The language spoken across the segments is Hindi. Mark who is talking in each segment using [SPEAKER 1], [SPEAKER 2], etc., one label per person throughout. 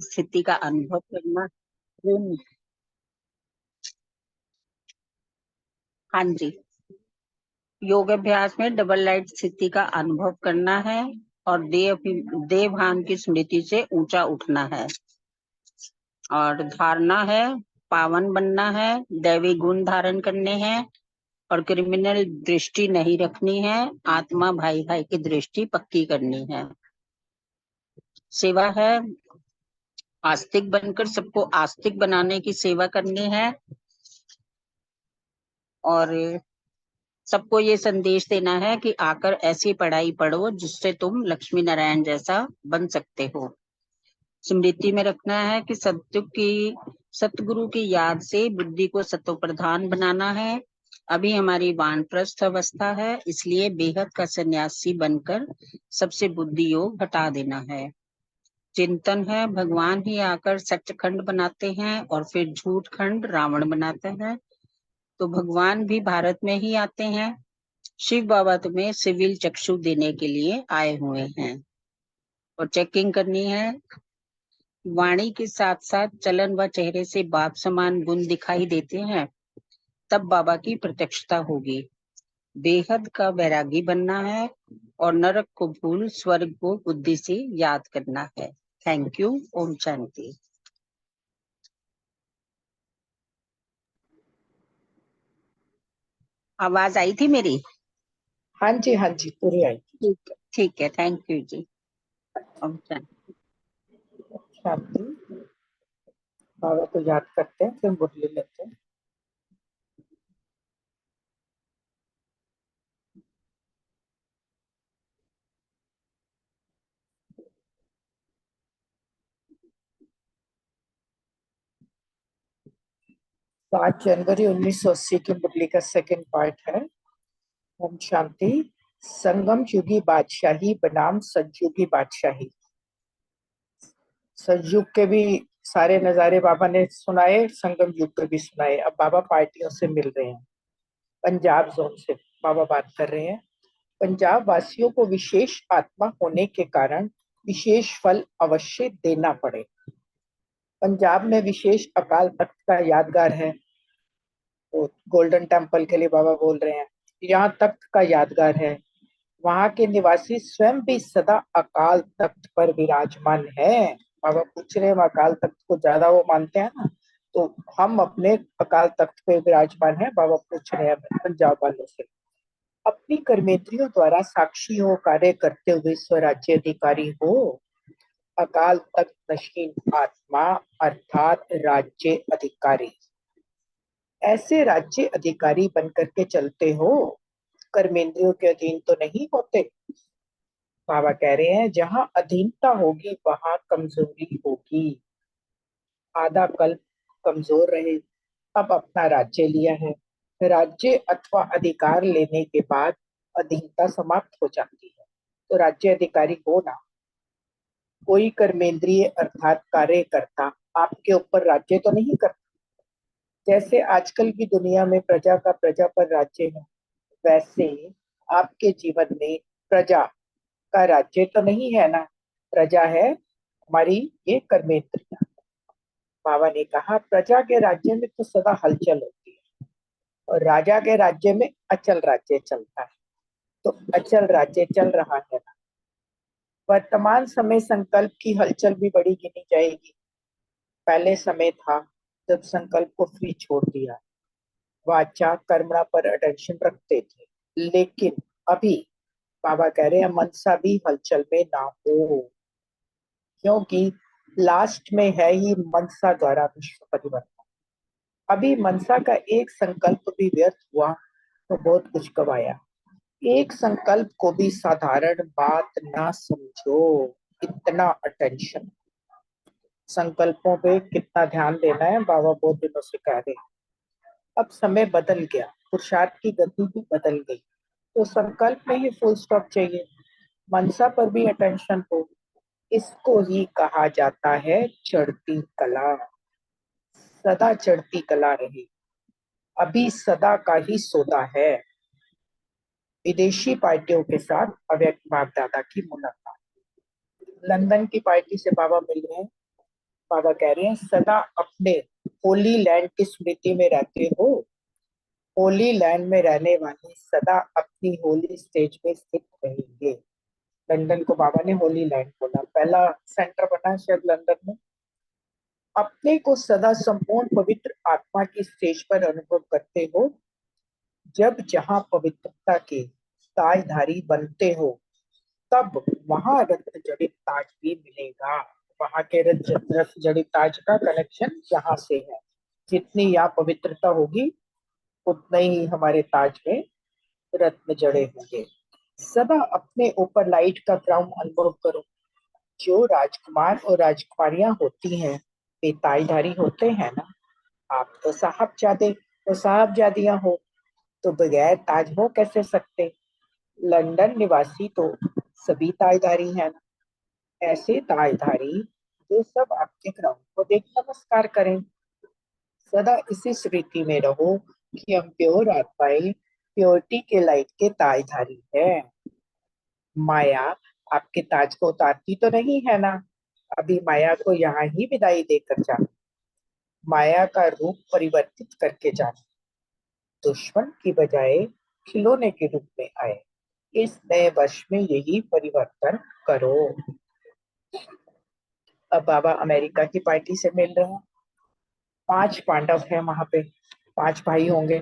[SPEAKER 1] स्थिति का अनुभव करना। हाँ जी, योग अभ्यास में डबल लाइट स्थिति का अनुभव करना है और देह भान की स्मृति से ऊंचा उठना है। और धारणा है पावन बनना है, दैवी गुण धारण करने हैं और क्रिमिनल दृष्टि नहीं रखनी है, आत्मा भाई भाई की दृष्टि पक्की करनी है। सेवा है आस्तिक बनकर सबको आस्तिक बनाने की सेवा करनी है और सबको ये संदेश देना है कि आकर ऐसी पढ़ाई पढ़ो जिससे तुम लक्ष्मी नारायण जैसा बन सकते हो। स्मृति में रखना है कि सतगुरु की याद से बुद्धि को सत्व प्रधान बनाना है। अभी हमारी वानप्रस्थ अवस्था है, इसलिए बेहद का सन्यासी बनकर सबसे बुद्धि योग हटा देना है। चिंतन है भगवान ही आकर सचखंड बनाते हैं और फिर झूठ खंड रावण बनाते हैं, तो भगवान भी भारत में ही आते हैं। शिव बाबा तुम्हें सिविल चक्षु देने के लिए आए हुए हैं। और चेकिंग करनी है, वाणी के साथ साथ चलन व चेहरे से बाप समान गुण दिखाई देते हैं, तब बाबा की प्रत्यक्षता होगी। बेहद का वैरागी बनना है और नरक को भूल स्वर्ग को बुद्धि से याद करना है। Thank you. ओम शांति। आवाज आई थी मेरी?
[SPEAKER 2] हाँ जी, हाँ जी, पूरी आई।
[SPEAKER 1] ठीक है, थैंक यू जी। ओम शांति।
[SPEAKER 2] शांति। बाबा को याद करते हैं, फिर मुरली लेते हैं। सात जनवरी 1980 की मुरली का सेकंड पार्ट है। ओम शांति। संगम युगी बादशाही बनाम सतयुगी बादशाही। सतयुग के भी सारे नजारे बाबा ने सुनाए, संगम युग के भी सुनाए। अब बाबा पार्टियों से मिल रहे हैं, पंजाब जोन से बाबा बात कर रहे हैं। पंजाब वासियों को विशेष आत्मा होने के कारण विशेष फल अवश्य देना पड़े। पंजाब में विशेष अकाल तख्त का यादगार है, तो गोल्डन टेम्पल के लिए बाबा बोल रहे हैं। यहाँ तख्त का यादगार है, वहां के निवासी स्वयं भी सदा अकाल तख्त पर विराजमान है। बाबा पूछ रहे हैं, अकाल तख्त को ज्यादा वो मानते हैं ना, तो हम अपने अकाल तख्त पे विराजमान है। बाबा पूछ रहे हैं पंजाब वालों से। अपनी कर्मेंद्रियों द्वारा साक्षी हो, कार्य करते हुए स्वराज्य अधिकारी हो, अकाल तख्त नशीन आत्मा अर्थात राज्य अधिकारी। ऐसे राज्य अधिकारी बनकर के चलते हो, कर्मेंद्रियों के अधीन तो नहीं होते। बाबा कह रहे हैं, जहां अधीनता होगी वहां कमजोरी होगी। आधा कल्प कमजोर रहे, अब अपना राज्य लिया है। राज्य अथवा अधिकार लेने के बाद अधीनता समाप्त हो जाती है, तो राज्य अधिकारी हो ना। कोई कर्मेंद्रिय अर्थात कार्यकर्ता आपके ऊपर राज्य तो नहीं करता। जैसे आजकल की दुनिया में प्रजा का प्रजा पर राज्य है, वैसे आपके जीवन में प्रजा का राज्य तो नहीं है ना। प्रजा है हमारी ये कर्मेंद्रिया। बाबा ने कहा, प्रजा के राज्य में तो सदा हलचल होती है और राजा के राज्य में अचल राज्य चलता है। तो अचल राज्य चल रहा है ना। वर्तमान समय संकल्प की हलचल भी बड़ी गिनी जाएगी। पहले समय था जब संकल्प को फ्री छोड़ दिया, वाचा कर्मणा पर अटेंशन रखते थे, लेकिन अभी बाबा कह रहे हैं मनसा भी हलचल में ना हो, क्योंकि लास्ट में है ही मनसा द्वारा विश्व परिवर्तन। अभी मनसा का एक संकल्प भी व्यर्थ हुआ तो बहुत कुछ गवाया। एक संकल्प को भी साधारण बात ना समझो, इतना अटेंशन। संकल्पों पे कितना ध्यान देना है, बाबा बहुत दिनों से कह रहे हैं। अब समय बदल गया, पुरुषार्थ की गति भी बदल गई, तो संकल्प में ही फुल स्टॉप चाहिए, मनसा पर भी अटेंशन हो। इसको ही कहा जाता है चढ़ती कला। सदा चढ़ती कला रही, अभी सदा का ही सौदा है। विदेशी पार्टियों के साथ अव्यक्त बाप दादा की मुलाकात। लंदन की पार्टी से बाबा मिल रहे हैं, बाबा कह रहे हैं सदा अपने होली लैंड की स्मृति में रहते हो। होली लैंड में रहने वाले सदा अपनी होली स्टेज में स्थित रहेंगे। लंदन को बाबा ने होली लैंड बोला, पहला सेंटर बना है शायद लंदन में। अपने को सदा संपूर्ण पवित्र आत्मा की स्टेज पर अनुभव करते हो। जब जहां पवित्रता के ताजधारी बनते हो, तब वहां रक्त जड़ित ताज भी मिलेगा। वहां के रक्त जड़ित ताज का कनेक्शन यहाँ से है। जितनी यहाँ पवित्रता होगी, उतना ही हमारे ताज में रत्न जड़े होंगे। सदा अपने ऊपर लाइट का क्राउन अनुभव करो। जो राजकुमार और राजकुमारियां होती हैं, वे ताजधारी होते हैं ना। आप तो साहबजादे और साहबजादियां हो, तो बगैर ताज हो कैसे सकते। लंदन निवासी तो सभी ताजधारी हैं ना। ऐसे ताजधारी जो सब आपके क्राउन को देख नमस्कार करें। सदा इसी स्मृति में रहो कि हम प्योर आत्माएं, प्योरिटी के लाइट के ताजधारी है। माया आपके ताज को उतारती तो नहीं है ना। अभी माया को यहाँ ही विदाई देकर जाना, माया का रूप परिवर्तित करके जाना। दुश्मन की बजाय खिलौने के रूप में आए। इस नए वर्ष में यही परिवर्तन करो। अब बाबा अमेरिका की पार्टी से मिल रहे हैं। 5 पांडव हैं वहां पे, 5 भाई होंगे।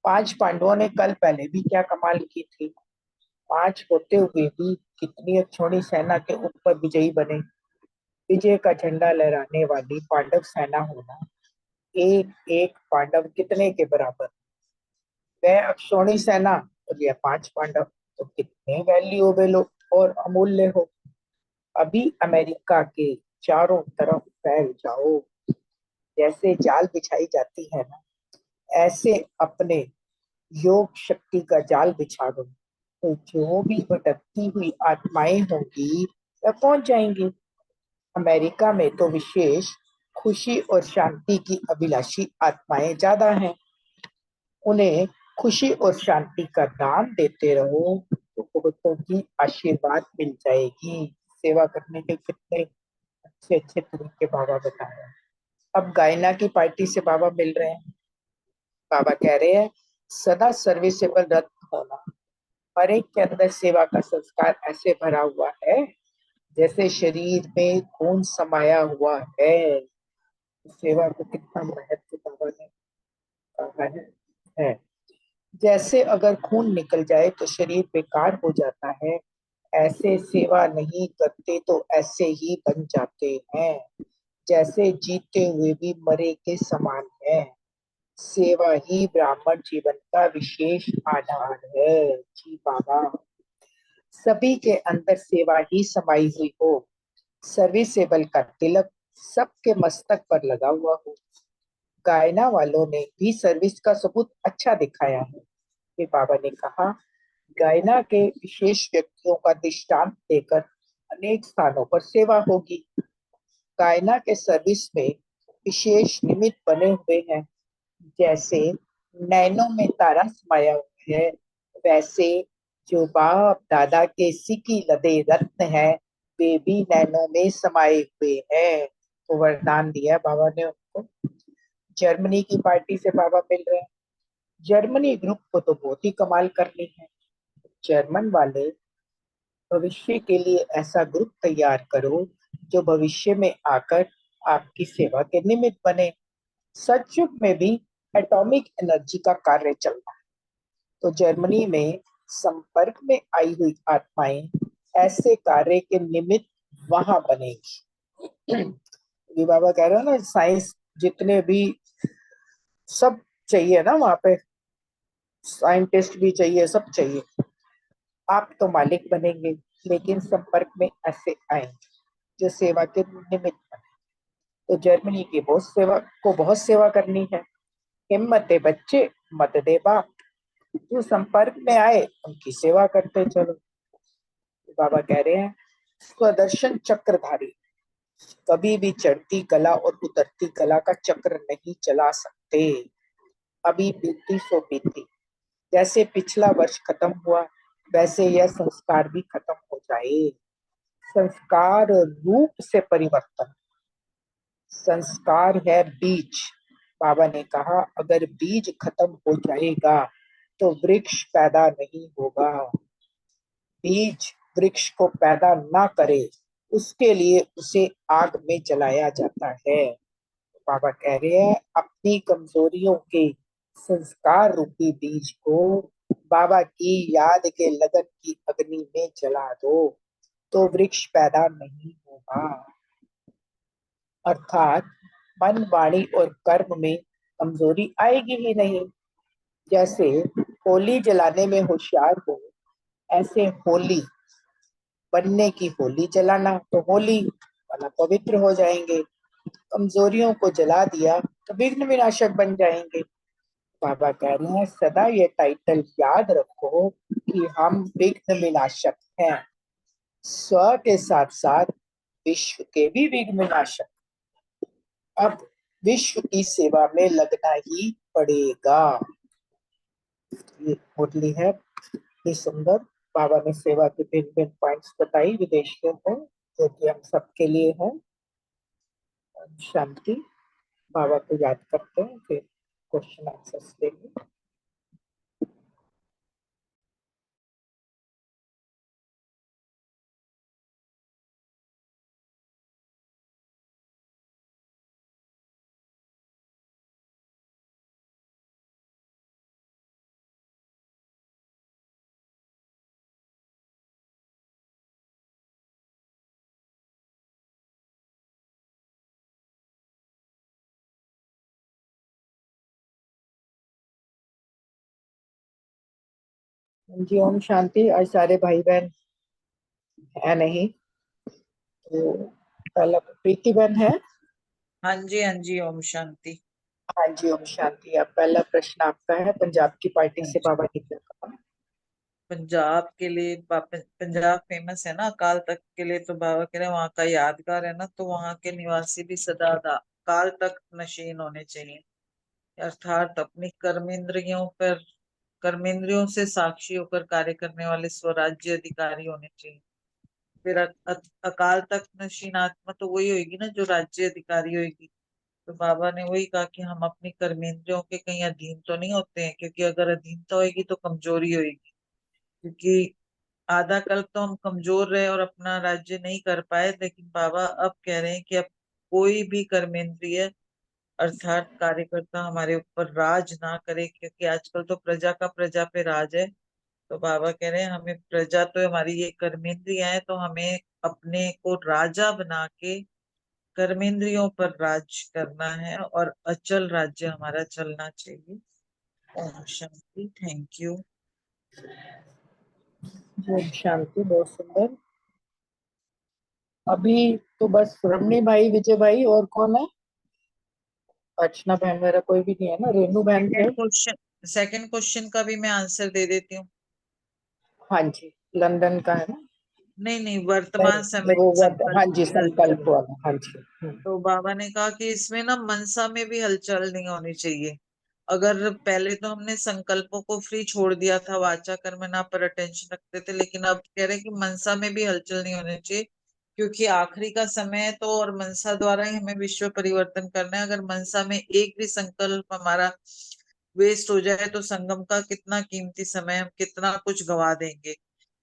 [SPEAKER 2] 5 पांडवों ने कल पहले भी क्या कमाल की थी। 5 होते हुए भी कितनी अक्षौणी सेना के ऊपर विजयी बने। विजय का झंडा लहराने वाली पांडव सेना होना, एक एक पांडव कितने के बराबर। वह अक्षौणी सेना और यह 5 पांडव, तो कितने वैल्यूएबल और अमूल्य हो। अभी अमेरिका के चारों तरफ फैल जाओ। जैसे जाल बिछाई जाती है ना, ऐसे अपने योग शक्ति का जाल बिछा दो। तो जो भी भटकती हुई आत्माएं होंगी, वह पहुंच जाएंगी। अमेरिका में तो विशेष खुशी और शांति की अभिलाषी आत्माएं ज्यादा हैं। उन्हें खुशी और शांति का दान देते रहो, तो बहुतों की आशीर्वाद मिल जाएगी। सेवा करने के कितने अच्छे अच्छे तरीके बाबा बता रहे हैं। अब गायना की पार्टी से बाबा मिल रहे हैं। बाबा कह रहे हैं सदा सर्विसेबल रत्न होना। हर एक के अंदर सेवा का संस्कार ऐसे भरा हुआ है जैसे शरीर में खून समाया हुआ है। सेवा को कितना महत्व बाबा ने कहा है। जैसे अगर खून निकल जाए तो शरीर बेकार हो जाता है, ऐसे सेवा नहीं करते तो ऐसे ही बन जाते हैं, जैसे जीते हुए भी मरे के समान है। सेवा ही ब्राह्मण जीवन का विशेष आधार है। जी बाबा, सभी के अंदर सेवा ही समाई हुई हो। सर्विसेबल का तिलक सबके मस्तक पर लगा हुआ हो। गायना वालों ने भी सर्विस का सबूत अच्छा दिखाया है। फिर बाबा ने कहा गायना के विशेष व्यक्तियों का दृष्टांत देकर अनेक स्थानों पर सेवा होगी। गायना के सर्विस में विशेष निमित्त बने हुए हैं। जैसे नैनों में तारा समाया हुआ है, वैसे जो बाप दादा के सिकी लदे रत्न है, वे भी नैनों में समाये हुए हैं। तो वरदान दिया बाबा ने उनको। जर्मनी की पार्टी से बाबा मिल रहे हैं। जर्मनी ग्रुप को तो बहुत ही कमाल करनी है। जर्मन वाले भविष्य के लिए ऐसा ग्रुप तैयार करो जो भविष्य में आकर आपकी सेवा के निमित्त बने। सचयुग में भी एटॉमिक एनर्जी का कार्य चल रहा है, तो जर्मनी में संपर्क में आई हुई आत्माएं ऐसे कार्य के निमित्त वहां बनेगी। ये बाबा कह रहे हो ना, साइंस जितने भी सब चाहिए ना वहां पे, साइंटिस्ट भी चाहिए, सब चाहिए। आप तो मालिक बनेंगे, लेकिन संपर्क में ऐसे आएंगे जो सेवा के निमित्त बने। तो जर्मनी की बहुत सेवा करनी है। हिम्मत दे बच्चे, मत दे बाप। जो संपर्क में आए उनकी सेवा करते चलो। बाबा कह रहे हैं स्वदर्शन चक्रधारी कभी भी चढ़ती कला और उतरती कला का चक्र नहीं चला सकते। अभी बीती सो बीती। जैसे पिछला वर्ष खत्म हुआ, वैसे यह संस्कार भी खत्म हो जाए। संस्कार रूप से परिवर्तन, संस्कार है बीज। बाबा ने कहा अगर बीज खत्म हो जाएगा तो वृक्ष पैदा नहीं होगा। बीज वृक्ष को पैदा ना करे, उसके लिए उसे आग में जलाया जाता है। बाबा कह रहे हैं अपनी कमजोरियों के संस्कार रूपी बीज को बाबा की याद के लगन की अग्नि में जला दो, तो वृक्ष पैदा नहीं होगा। अर्थात मन, वाणी और कर्म में कमजोरी आएगी ही नहीं। जैसे होली जलाने में होशियार हो, ऐसे होली बनने की होली जलाना, तो होली वाला पवित्र हो जाएंगे। कमजोरियों को जला दिया तो विघ्न विनाशक बन जाएंगे। बाबा कह रहे हैं सदा ये टाइटल याद रखो कि हम विघ्न विनाशक हैं, स्व के साथ साथ विश्व के भी विघ्न विनाशक। अब विश्व की सेवा में लगना ही पड़ेगा। ये मुरली है, ये सुंदर। बाबा ने सेवा के भिन्न भिन्न पॉइंट्स बताई विदेशियों को, जो कि हम सबके लिए है। शांति। बाबा को याद करते हैं, फिर क्वेश्चन आंसर्स देंगे। जी ओम शांति। आज सारे भाई बहन है नहीं, तो पहला प्रीति बहन है।
[SPEAKER 3] हाँ जी ओम शांति।
[SPEAKER 2] हाँ जी ओम शांति। अब पहला प्रश्न आपका है, पंजाब की पार्टी से बाबा ने क्या कहा?
[SPEAKER 3] पंजाब के लिए पंजाब फेमस है ना अकाल तख्त के लिए, तो बाबा कह रहे हैं वहाँ का यादगार है ना, तो वहाँ के निवासी भी सदा अकाल तख्त नशीन होने चाहिए। अर्थात अपनी कर्मेंद्रियों से साक्षी होकर कार्य करने वाले स्वराज्य अधिकारी होने चाहिए। फिर अकाल तख्त नशीन आत्मा तो वही होगी ना जो राज्य अधिकारी होगी। तो बाबा ने वही कहा कि हम अपनी कर्मेंद्रियों के कहीं अधीन तो नहीं होते हैं, क्योंकि अगर अधीनता होगी तो कमजोरी होगी। क्योंकि आधा कल्प तो हम कमजोर रहे और अपना राज्य नहीं कर पाए, लेकिन बाबा अब कह रहे हैं कि अब कोई भी कर्मेंद्रिय अर्थात कार्यकर्ता हमारे ऊपर राज ना करे, क्योंकि आजकल तो प्रजा का प्रजा पे राज है। तो बाबा कह रहे हैं हमें प्रजा तो हमारी ये कर्मेंद्रियां है, तो हमें अपने को राजा बना के कर्मेंद्रियों पर राज करना है और अचल राज्य हमारा चलना चाहिए। ओम शांति। Thank you.
[SPEAKER 2] जी ओम शांति। बहुत सुंदर। अभी तो बस रमणी भाई, विजय भाई, और कौन है? अर्चना बहन मेरा कोई भी नहीं है ना, रेनू बहन थे।
[SPEAKER 3] सेकंड क्वेश्चन का भी मैं आंसर दे देती हूँ।
[SPEAKER 2] हाँ जी, लंदन का है ना?
[SPEAKER 3] नहीं नहीं, वर्तमान समय
[SPEAKER 2] वो हाँ
[SPEAKER 3] संकल्प
[SPEAKER 2] जी,
[SPEAKER 3] की
[SPEAKER 2] संकल्प
[SPEAKER 3] हलचल।
[SPEAKER 2] वाला। हाँ जी।
[SPEAKER 3] तो बाबा ने कहा कि इसमें ना मनसा में भी हलचल नहीं होनी चाहिए। अगर पहले तो हमने संकल्पों को फ्री छोड़ दिया था, वाचा कर्म ना पर अटेंशन रखते थे, लेकिन अब कह रहे हैं कि मनसा में भी हलचल नहीं होनी चाहिए, क्योंकि आखिरी का समय है तो, और मनसा द्वारा ही हमें विश्व परिवर्तन करना है। अगर मनसा में एक भी संकल्प हमारा वेस्ट हो जाए तो संगम का कितना कीमती समय, हम कितना कुछ गवा देंगे।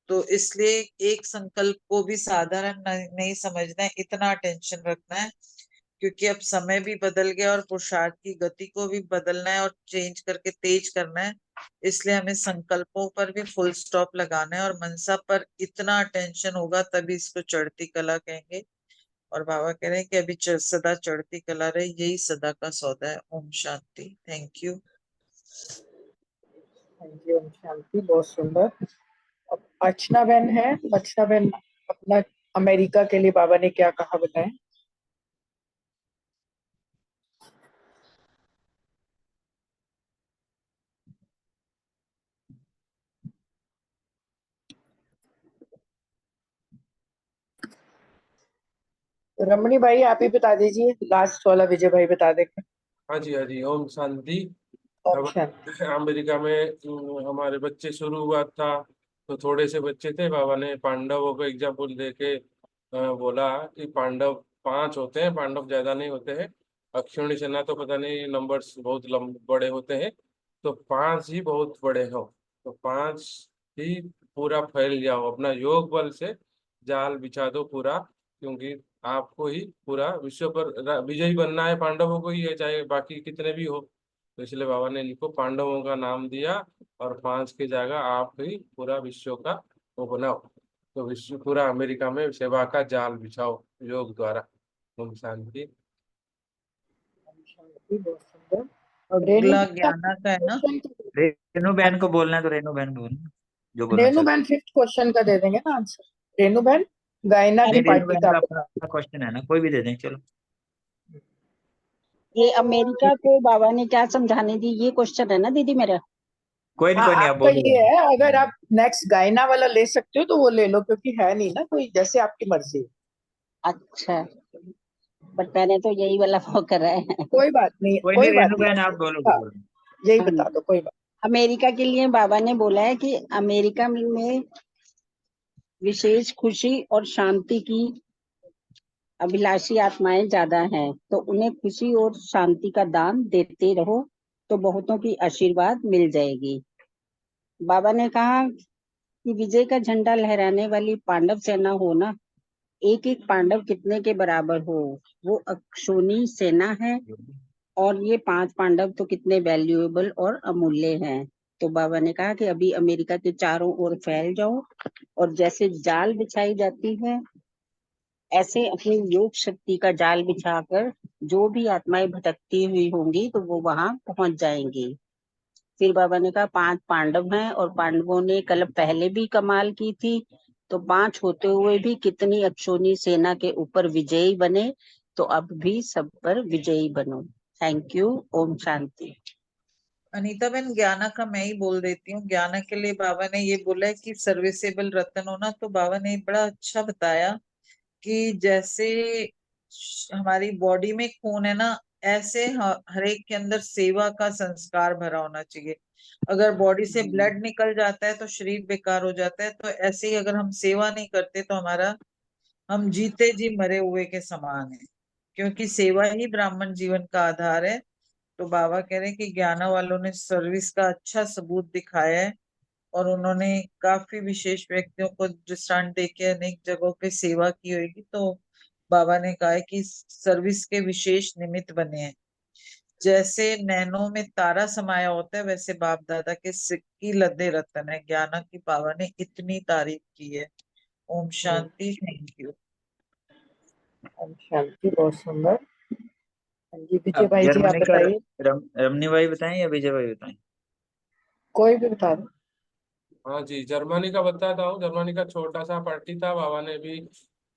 [SPEAKER 3] तो इसलिए एक संकल्प को भी साधारण नहीं समझना है, इतना टेंशन रखना है, क्योंकि अब समय भी बदल गया और पुरुषार्थ की गति को भी बदलना है और चेंज करके तेज करना है। इसलिए हमें संकल्पों पर भी फुल स्टॉप लगाना है, और मनसा पर इतना टेंशन होगा तभी इसको चढ़ती कला कहेंगे। और बाबा कह रहे हैं कि अभी सदा चढ़ती कला रहे, यही सदा का सौदा है। ओम शांति। Thank you.
[SPEAKER 2] हाँ जी ओम शांति। बहुत सुंदर। अब अर्चना बहन है। अर्चना बहन अपना अमेरिका के लिए बाबा ने क्या कहा बताएं? तो रमणी भाई आप ही बता दीजिए, लास्ट वाला विजय भाई बता देंगे।
[SPEAKER 4] हाँ जी ओम शांति।
[SPEAKER 2] ओम
[SPEAKER 4] अब
[SPEAKER 2] शांति।
[SPEAKER 4] अमेरिका में हमारे बच्चे शुरू हुआ था, तो थोड़े से बच्चे थे। बाबा ने पांडवों को एग्जाम्पल देके बोला कि पांडव 5 होते हैं, पांडव ज्यादा नहीं होते हैं। अक्षौणी सेना तो पता नहीं नंबर्स बहुत बड़े होते हैं, तो 5 ही बहुत बड़े हो। तो 5 ही पूरा फैल जाओ, अपना योग बल से जाल बिछा दो पूरा, क्योंकि आपको ही पूरा विश्व पर विजयी बनना है, पांडवों को ही है, चाहे बाकी कितने भी हो। तो इसलिए बाबा ने इनको पांडवों का नाम दिया, और 5 की जगह आप ही पूरा विश्व का वो बनाओ। तो विश्व पूरा अमेरिका में सेवा का जाल बिछाओ योग द्वारा। ओम शांति।
[SPEAKER 2] शांति, बहुत सुंदर। रेणु
[SPEAKER 3] अगला ज्ञाना का है ना।
[SPEAKER 2] क्वेश्चन,
[SPEAKER 5] रेनू बहन को बोलना है तो रेनू बहन को बोलना, जो बोलना
[SPEAKER 2] रेणु
[SPEAKER 5] चाहते
[SPEAKER 2] बहन फिफ्थ क्वेश्चन का दे देंगे ना आंसर। रेणु बहन गायना
[SPEAKER 5] हैं।
[SPEAKER 2] की
[SPEAKER 5] नहीं, रेनू
[SPEAKER 2] पार्टी
[SPEAKER 5] बहन
[SPEAKER 2] का
[SPEAKER 5] का
[SPEAKER 2] बता।
[SPEAKER 5] अपना क्वेश्चन है ना, कोई भी दे दें चलो।
[SPEAKER 1] ये अमेरिका को बाबा ने क्या समझाने दी, ये क्वेश्चन है ना दीदी मेरा।
[SPEAKER 5] कोई नहीं
[SPEAKER 2] हाँ,
[SPEAKER 5] कोई नहीं, आप
[SPEAKER 2] आपका
[SPEAKER 5] बोलो।
[SPEAKER 2] ये है, अगर आप नेक्स्ट गायना वाला ले सकते हो तो वो ले लो, क्योंकि है नहीं ना कोई, जैसे आपकी मर्जी।
[SPEAKER 1] अच्छा, बट मैंने तो यही वाला वो करा है।
[SPEAKER 2] कोई बात नहीं,
[SPEAKER 5] कोई
[SPEAKER 2] कोई
[SPEAKER 5] नहीं,
[SPEAKER 2] बात
[SPEAKER 5] रेनू बहन आप बोलो
[SPEAKER 2] नहीं। हाँ,
[SPEAKER 5] बोलो।
[SPEAKER 2] यही बता दो, कोई बात।
[SPEAKER 1] अमेरिका के लिए बाबा ने बोला है कि अमेरिका में विशेष खुशी और शांति की अभिलाषी आत्माएं ज्यादा हैं, तो उन्हें खुशी और शांति का दान देते रहो, तो बहुतों की आशीर्वाद मिल जाएगी। बाबा ने कहा कि विजय का झंडा लहराने वाली पांडव सेना हो ना, एक एक पांडव कितने के बराबर हो, वो अक्षोणी सेना है, और ये 5 पांडव तो कितने वैल्यूएबल और अमूल्य हैं। तो बाबा ने कहा कि अभी अमेरिका के चारों ओर फैल जाओ, और जैसे जाल बिछाई जाती है, ऐसे अपनी योग शक्ति का जाल बिछाकर जो भी आत्माएं भटकती हुई होंगी तो वो वहां पहुंच जाएंगी। फिर बाबा ने कहा 5 पांडव हैं, और पांडवों ने कल पहले भी कमाल की थी, तो 5 होते हुए भी कितनी अक्षोणी सेना के ऊपर विजयी बने, तो अब भी सब पर विजयी बनो। Thank you. ओम शांति।
[SPEAKER 3] अनीता बहन, ज्ञाना का मैं ही बोल देती हूँ। ज्ञाना के लिए बाबा ने ये बोला है कि सर्विसेबल रतन होना, तो बाबा ने बड़ा अच्छा बताया कि जैसे हमारी बॉडी में खून है ना, ऐसे हर एक के अंदर सेवा का संस्कार भरा होना चाहिए। अगर बॉडी से ब्लड निकल जाता है तो शरीर बेकार हो जाता है, तो ऐसे ही अगर हम सेवा नहीं करते तो हमारा, हम जीते जी मरे हुए के समान है, क्योंकि सेवा ही ब्राह्मण जीवन का आधार है। तो बाबा कह रहे हैं कि ज्ञाना वालों ने सर्विस का अच्छा सबूत दिखाया है, और उन्होंने काफी विशेष व्यक्तियों को दृष्टांत देके अनेक जगहों पे सेवा की होगी। तो बाबा ने कहा है कि सर्विस के विशेष निमित्त बने हैं। जैसे नैनों में तारा समाया होता है, वैसे बाप दादा के सिक्की लदे रतन है। ज्ञाना की बाबा ने इतनी तारीफ की है। ओम शांति। Thank you.
[SPEAKER 2] ओम शांति, बहुत सुंदर। हाँ जी, विजय
[SPEAKER 5] अब
[SPEAKER 2] भाई जी आप
[SPEAKER 5] जर्मनी का
[SPEAKER 2] बताइए,
[SPEAKER 5] रमनी भाई बताएं या विजय भाई बताएं?
[SPEAKER 2] कोई भी बता दो।
[SPEAKER 4] हाँ जी, जर्मनी का बताता हूँ। जर्मनी का छोटा सा पार्टी था, बाबा ने भी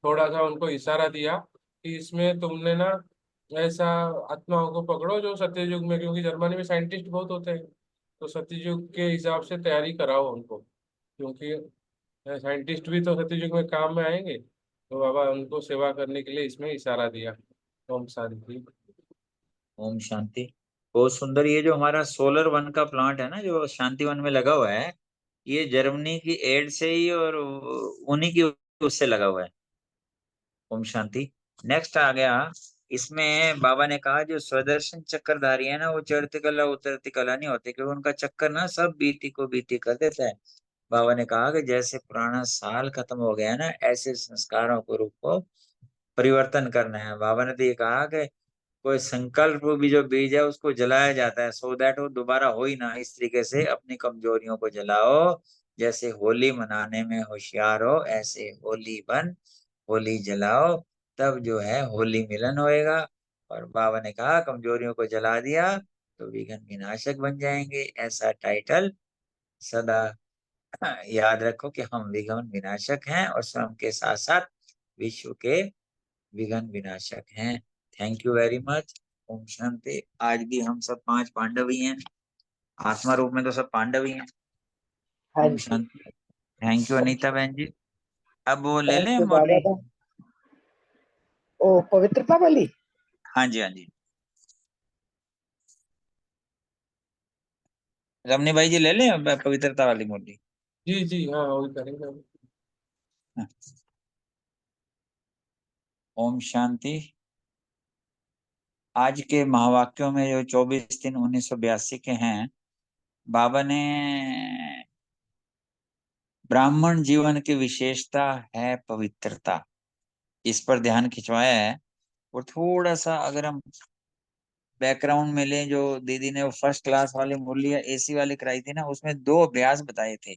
[SPEAKER 4] थोड़ा सा उनको इशारा दिया कि इसमें तुमने ना ऐसा आत्माओं को पकड़ो जो सत्ययुग में, क्योंकि जर्मनी में साइंटिस्ट बहुत होते हैं, तो सत्ययुग के हिसाब से तैयारी कराओ उनको, क्योंकि साइंटिस्ट भी तो सत्ययुग में काम में आएंगे। तो बाबा उनको सेवा करने के लिए इसमें इशारा दिया। ओम शांति।
[SPEAKER 5] ओम शांति। बहुत सुंदर। ये जो हमारा सोलर वन का प्लांट है ना, जो शांति वन में लगा हुआ है, ये जर्मनी की एड से ही और उन्हीं की उससे लगा हुआ है। ओम शांति। नेक्स्ट आ गया। इसमें बाबा ने कहा जो स्वदर्शन चक्रधारी है ना, वो चढ़ती कला उतरती कला नहीं होती, क्योंकि उनका चक्कर ना सब बीती को बीती कर देता है। बाबा ने कहा कि जैसे पुराना साल खत्म हो गया ना, ऐसे संस्कारों को रूप को परिवर्तन करना है। बाबा ने तो ये कहा कि कोई संकल्प भी जो बीज है उसको जलाया जाता है, सो दैट वो दोबारा हो ही ना। इस तरीके से अपनी कमजोरियों को जलाओ, जैसे होली मनाने में होशियार हो, ऐसे होली बन, होली जलाओ, तब जो है होली मिलन होएगा। और बाबा ने कहा कमजोरियों को जला दिया तो विघ्न विनाशक बन जाएंगे। ऐसा टाइटल सदा याद रखो कि हम विघ्न विनाशक हैं, और स्वयं के साथ साथ विश्व के विघ्न विनाशक हैं। Thank you very much. ओम शांति। आज भी हम सब 5 पांडव ही हैं, आत्मा रूप में तो सब पांडव ही हैं।
[SPEAKER 2] हाँ
[SPEAKER 5] ओम
[SPEAKER 2] जी,
[SPEAKER 5] शांति। थैंक यू
[SPEAKER 2] ओम
[SPEAKER 5] अनीता बहन जी। अब वो ले
[SPEAKER 2] थैंक
[SPEAKER 5] लें
[SPEAKER 2] यू बाबा
[SPEAKER 5] मुरली?
[SPEAKER 2] दा। ओ, पवित्रता वाली।
[SPEAKER 5] हाँ जी हाँ जी। रमनी भाई जी ले लें अब पवित्रता वाली मुरली?
[SPEAKER 4] जी जी, हाँ वही करेंगे।
[SPEAKER 5] हाँ। ओम शांति। आज के महावाक्यों में जो 24/3/1982 के हैं, बाबा ने ब्राह्मण जीवन की विशेषता है पवित्रता, इस पर ध्यान खिंचवाया है। और थोड़ा सा अगर हम बैकग्राउंड में लें, जो दीदी ने वो फर्स्ट क्लास वाली मुरली एसी वाली कराई थी ना, उसमें 2 अभ्यास बताए थे।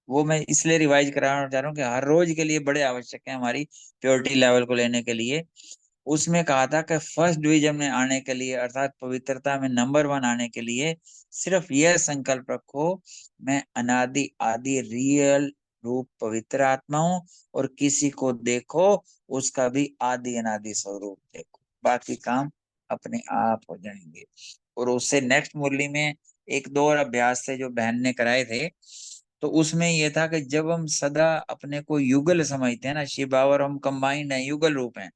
[SPEAKER 5] वो मैं इसलिए रिवाइज कराना चाह रहा हूँ कि हर रोज के लिए बड़े आवश्यक है हमारी प्योरिटी लेवल को लेने के लिए। उसमें कहा था कि फर्स्ट डिवीजन में आने के लिए, अर्थात पवित्रता में नंबर 1 आने के लिए, सिर्फ यह संकल्प रखो, मैं अनादि आदि रियल रूप पवित्र आत्मा हूँ, और किसी को देखो उसका भी आदि अनादि स्वरूप देखो, बाकी काम अपने आप हो जाएंगे। और उससे नेक्स्ट मुरली में एक 2 और अभ्यास थे जो बहन ने कराए थे। तो उसमें यह था कि जब हम सदा अपने को युगल समझते हैं ना, शिव और हम कंबाइंड है, युगल रूप हैं,